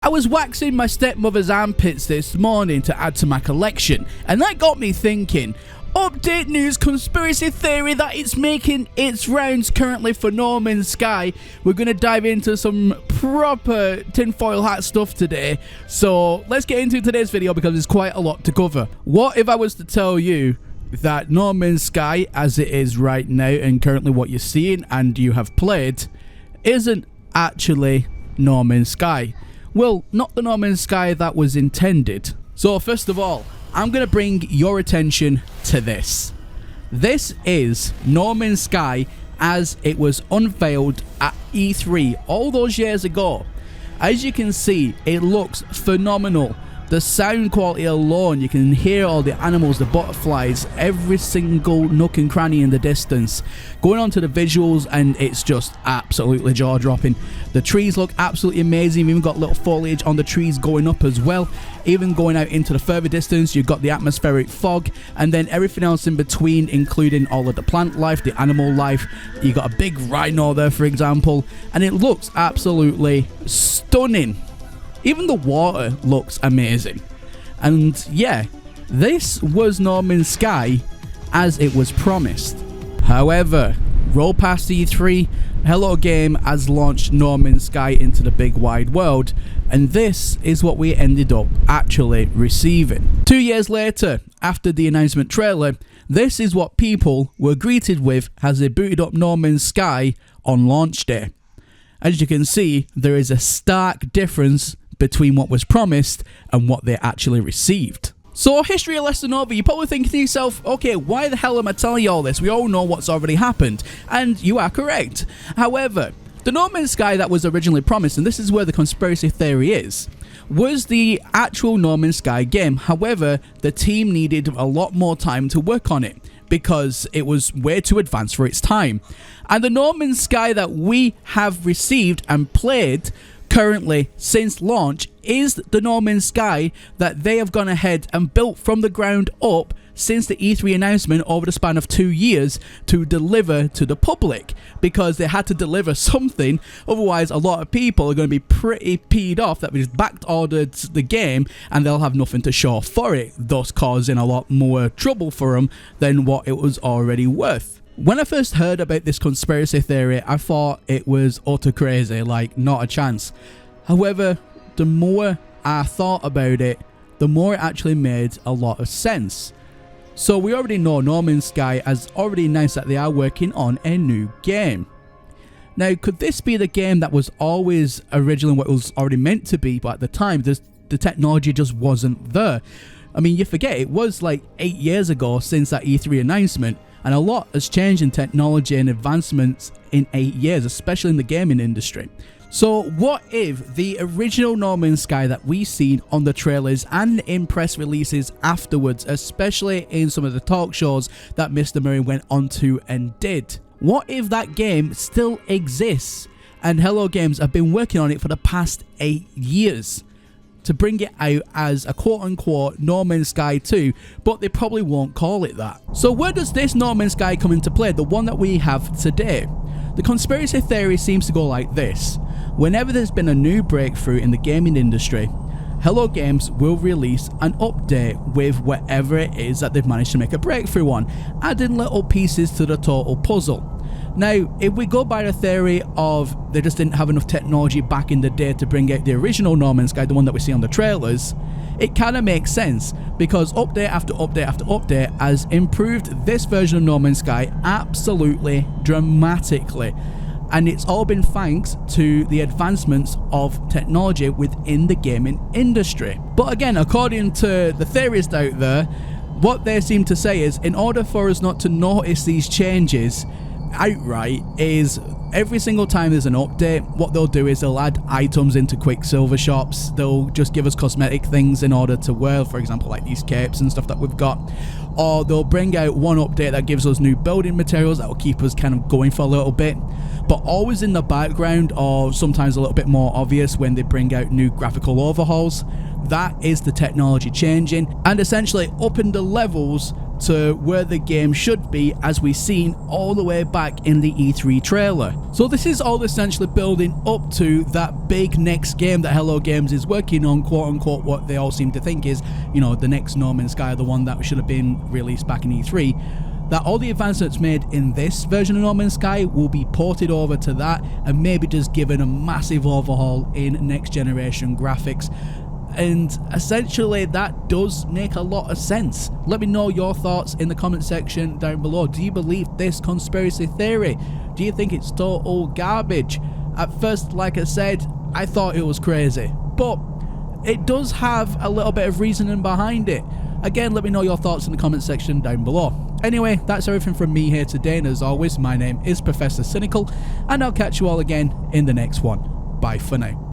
I was waxing my stepmother's armpits this morning to add to my collection, and that got me thinking. Update news conspiracy theory that it's making its rounds currently for No Man's Sky. We're going to dive into some proper tinfoil hat stuff today. So let's get into today's video because there's quite a lot to cover. What if I was to tell you that No Man's Sky, as it is right now and currently what you're seeing and you have played, isn't actually No Man's Sky? Well, not the No Man's Sky that was intended. So first of all, I'm going to bring your attention to this. This is No Man's Sky as it was unveiled at E3 all those years ago. As you can see, it looks phenomenal. The sound quality alone, you can hear all the animals, the butterflies, every single nook and cranny in the distance. Going on to the visuals, and it's just absolutely jaw-dropping. The trees look absolutely amazing. You've even got little foliage on the trees going up as well. Even going out into the further distance, you've got the atmospheric fog, and then everything else in between, including all of the plant life, the animal life. You've got a big rhino there, for example, and it looks absolutely stunning. Even the water looks amazing. And yeah, this was No Man's Sky as it was promised. However, roll past E3, Hello Game has launched No Man's Sky into the big wide world, and this is what we ended up actually receiving. 2 years later, after the announcement trailer, this is what people were greeted with as they booted up No Man's Sky on launch day. As you can see, there is a stark difference between what was promised and what they actually received. So, history lesson over, you're probably thinking to yourself, okay, why the hell am I telling you all this? We all know what's already happened. And you are correct. However, the No Man's Sky that was originally promised, and this is where the conspiracy theory is, was the actual No Man's Sky game. However, the team needed a lot more time to work on it because it was way too advanced for its time. And the No Man's Sky that we have received and played currently since launch is the No Man's Sky that they have gone ahead and built from the ground up since the E3 announcement over the span of 2 years to deliver to the public, because they had to deliver something, otherwise a lot of people are going to be pretty peed off that we just back ordered the game and they'll have nothing to show for it, thus causing a lot more trouble for them than what it was already worth. When I first heard about this conspiracy theory, I thought it was utter crazy, like not a chance. However, the more I thought about it, the more it actually made a lot of sense. So we already know No Man's Sky has already announced that they are working on a new game. Now, could this be the game that was always originally what it was already meant to be, but at the time, the technology just wasn't there? I mean, you forget, it was like 8 years ago since that E3 announcement, and a lot has changed in technology and advancements in 8 years, especially in the gaming industry. So what if the original No Man's Sky that we've seen on the trailers and in press releases afterwards, especially in some of the talk shows that Mr. Murray went onto and did, what if that game still exists and Hello Games have been working on it for the past 8 years? To bring it out as a quote-unquote No Man's Sky 2, but they probably won't call it that. So where does this No Man's Sky come into play, the one that we have today? The conspiracy theory seems to go like this. Whenever there's been a new breakthrough in the gaming industry, Hello Games will release an update with whatever it is that they've managed to make a breakthrough on, adding little pieces to the total puzzle. Now, if we go by the theory of they just didn't have enough technology back in the day to bring out the original No Man's Sky, the one that we see on the trailers, it kind of makes sense, because update after update after update has improved this version of No Man's Sky absolutely dramatically. And it's all been thanks to the advancements of technology within the gaming industry. But again, according to the theorists out there, what they seem to say is, in order for us not to notice these changes outright, is every single time there's an update, what they'll do is they'll add items into Quicksilver shops. They'll just give us cosmetic things in order to wear, for example, like these capes and stuff that we've got. Or they'll bring out one update that gives us new building materials that will keep us kind of going for a little bit. But always in the background, or sometimes a little bit more obvious when they bring out new graphical overhauls, that is the technology changing and essentially upping the levels to where the game should be, as we've seen all the way back in the E3 trailer. So this is all essentially building up to that big next game that Hello Games is working on, quote unquote, what they all seem to think is, you know, the next No Man's Sky, the one that should have been released back in E3. That all the advancements made in this version of No Man's Sky will be ported over to that, and maybe just given a massive overhaul in next generation graphics. And essentially that does make a lot of sense. Let me know your thoughts in the comment section down below. Do you believe this conspiracy theory? Do you think it's total garbage? At first, like I said, I thought it was crazy, but it does have a little bit of reasoning behind it. Again, let me know your thoughts in the comment section down below. Anyway, that's everything from me here today, and as always, my name is Professor Cynical, and I'll catch you all again in the next one. Bye for now.